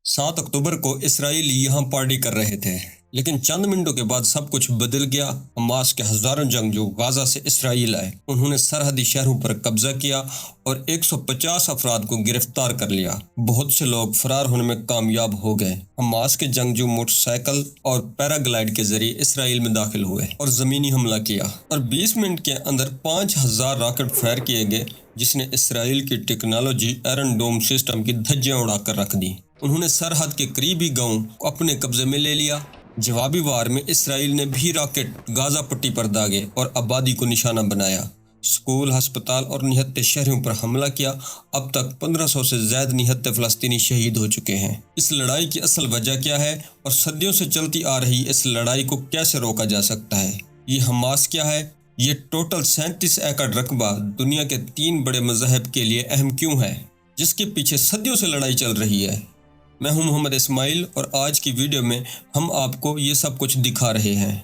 سات اکتوبر کو اسرائیلی یہاں پارٹی کر رہے تھے، لیکن چند منٹوں کے بعد سب کچھ بدل گیا۔ حماس کے ہزاروں جنگجو غازہ سے اسرائیل آئے، انہوں نے سرحدی شہروں پر قبضہ کیا اور 150 افراد کو گرفتار کر لیا۔ بہت سے لوگ فرار ہونے میں کامیاب ہو گئے۔ حماس کے جنگجو موٹر سائیکل اور پیراگلائیڈ کے ذریعے اسرائیل میں داخل ہوئے اور زمینی حملہ کیا، اور 20 منٹ کے اندر 5000 راکٹ فائر کیے گئے، جس نے اسرائیل کی ٹیکنالوجی آئرن ڈوم سسٹم کی دھجیاں اڑا کر رکھ دی۔ انہوں نے سرحد کے قریبی گاؤں کو اپنے قبضے میں لے لیا۔ جوابی وار میں اسرائیل نے بھی راکٹ غازہ پٹی پر داغے اور آبادی کو نشانہ بنایا۔ اسکول، ہسپتال اور نہتے شہروں پر حملہ کیا۔ اب تک 1500 سے زائد نہتے فلسطینی شہید ہو چکے ہیں۔ اس لڑائی کی اصل وجہ کیا ہے اور صدیوں سے چلتی آ رہی اس لڑائی کو کیسے روکا جا سکتا ہے؟ یہ حماس کیا ہے؟ یہ ٹوٹل 37 ایکڑ رقبہ دنیا کے 3 بڑے مذاہب کے لیے اہم کیوں ہے، جس کے پیچھے صدیوں سے لڑائی چل رہی ہے؟ میں ہوں محمد اسماعیل اور آج کی ویڈیو میں ہم آپ کو یہ سب کچھ دکھا رہے ہیں۔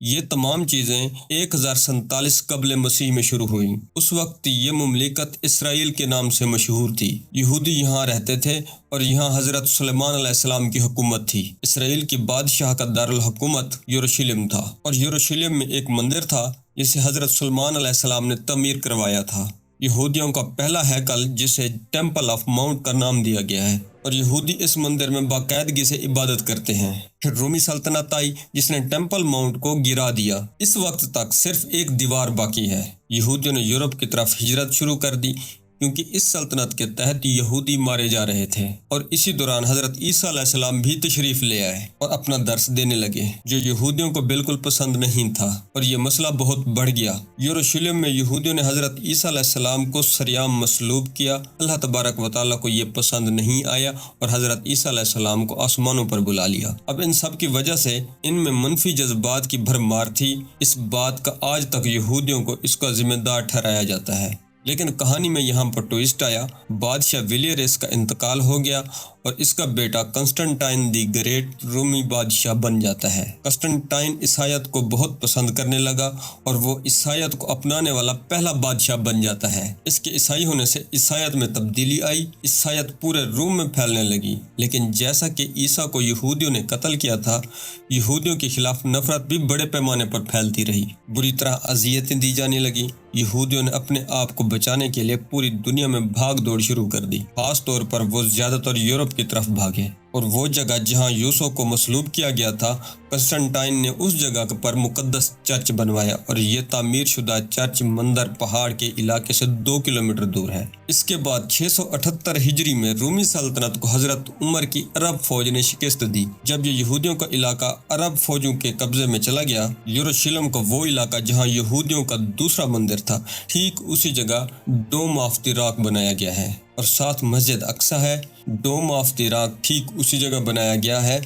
یہ تمام چیزیں 1047 قبل مسیح میں شروع ہوئیں۔ اس وقت یہ مملکت اسرائیل کے نام سے مشہور تھی۔ یہودی یہاں رہتے تھے اور یہاں حضرت سلیمان علیہ السلام کی حکومت تھی۔ اسرائیل کی بادشاہ کا دارالحکومت یروشلم تھا، اور یروشلم میں ایک مندر تھا جسے حضرت سلیمان علیہ السلام نے تعمیر کروایا تھا۔ یہودیوں کا پہلا ہیکل، جسے ٹیمپل آف ماؤنٹ کا نام دیا گیا ہے، اور یہودی اس مندر میں باقاعدگی سے عبادت کرتے ہیں۔ پھر رومی سلطنت آئی جس نے ٹیمپل ماؤنٹ کو گرا دیا۔ اس وقت تک صرف ایک دیوار باقی ہے۔ یہودیوں نے یورپ کی طرف ہجرت شروع کر دی، کیونکہ اس سلطنت کے تحت یہودی مارے جا رہے تھے، اور اسی دوران حضرت عیسیٰ علیہ السلام بھی تشریف لے آئے اور اپنا درس دینے لگے، جو یہودیوں کو بالکل پسند نہیں تھا، اور یہ مسئلہ بہت بڑھ گیا۔ یروشلم میں یہودیوں نے حضرت عیسیٰ علیہ السلام کو سریعام مصلوب کیا۔ اللہ تبارک و تعالیٰ کو یہ پسند نہیں آیا اور حضرت عیسیٰ علیہ السلام کو آسمانوں پر بلا لیا۔ اب ان سب کی وجہ سے ان میں منفی جذبات کی بھرمار تھی۔ اس بات کا آج تک یہودیوں کو اس کا ذمہ دار ٹھہرایا جاتا ہے۔ لیکن کہانی میں یہاں پر ٹوئسٹ آیا۔ بادشاہ ویلیریس کا انتقال ہو گیا اور اس کا بیٹا کنسٹنٹائن دی گریٹ رومی بادشاہ بن جاتا ہے۔ کنسٹنٹائن عیسائیت کو بہت پسند کرنے لگا اور وہ عیسائیت کو اپنانے والا پہلا بادشاہ بن جاتا ہے۔ اس کے عیسائی ہونے سے عیسائیت میں تبدیلی آئی۔ عیسائیت پورے روم میں پھیلنے لگی، لیکن جیسا کہ عیسیٰ کو یہودیوں نے قتل کیا تھا، یہودیوں کے خلاف نفرت بھی بڑے پیمانے پر پھیلتی رہی۔ بری طرح اذیتیں دی جانے لگیں۔ یہودیوں نے اپنے آپ کو بچانے کے لیے پوری دنیا میں بھاگ دوڑ شروع کر دی۔ خاص طور پر وہ زیادہ تر یورپ کی طرف بھاگے، اور وہ جگہ جہاں یوسف کو مصلوب کیا گیا تھا، کنسٹنٹائن نے اس جگہ پر مقدس چرچ بنوایا، اور یہ تعمیر شدہ چرچ مندر پہاڑ کے علاقے سے 2 کلومیٹر دور ہے۔ اس کے بعد 678 ہجری میں رومی سلطنت کو حضرت عمر کی عرب فوج نے شکست دی۔ جب یہ یہودیوں کا علاقہ عرب فوجوں کے قبضے میں چلا گیا، یروشلم کا وہ علاقہ جہاں یہودیوں کا دوسرا مندر تھا، ٹھیک اسی جگہ ڈوم آف دی راک بنایا گیا ہے، اور ساتھ مسجد اقصی ہے۔ ڈوم آف دی راک ٹھیک اسی جگہ بنایا گیا ہے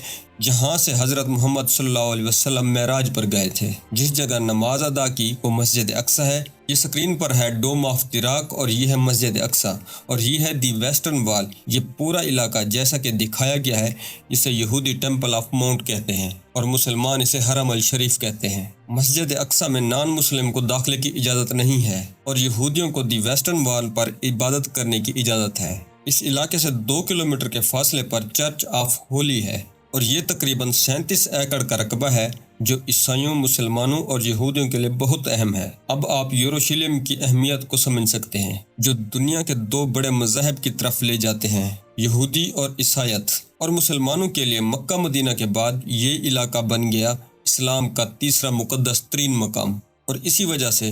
جہاں سے حضرت محمد صلی اللہ علیہ وسلم معراج پر گئے تھے۔ جس جگہ نماز ادا کی وہ مسجد اقصی ہے۔ یہ سکرین پر ہے ڈوم آف دی راک، اور یہ ہے مسجد اقصی، اور یہ ہے دی ویسٹرن وال۔ یہ پورا علاقہ جیسا کہ دکھایا گیا ہے، اسے یہودی ٹیمپل آف ماؤنٹ کہتے ہیں، اور مسلمان اسے حرم الشریف کہتے ہیں۔ مسجد اقصی میں نان مسلم کو داخلے کی اجازت نہیں ہے، اور یہودیوں کو دی ویسٹرن وال پر عبادت کرنے کی اجازت ہے۔ اس علاقے سے 2 کلومیٹر کے فاصلے پر چرچ آف ہولی ہے، اور یہ تقریباً 37 ایکڑ کا رقبہ ہے، جو عیسائیوں، مسلمانوں اور یہودیوں کے لیے بہت اہم ہے۔ اب آپ یروشلم کی اہمیت کو سمجھ سکتے ہیں، جو دنیا کے 2 بڑے مذاہب کی طرف لے جاتے ہیں، یہودی اور عیسائیت، اور مسلمانوں کے لیے مکہ مدینہ کے بعد یہ علاقہ بن گیا اسلام کا تیسرا مقدس ترین مقام، اور اسی وجہ سے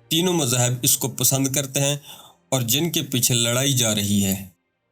تینوں مذاہب اس کو پسند کرتے ہیں اور جن کے پیچھے لڑائی جا رہی ہے۔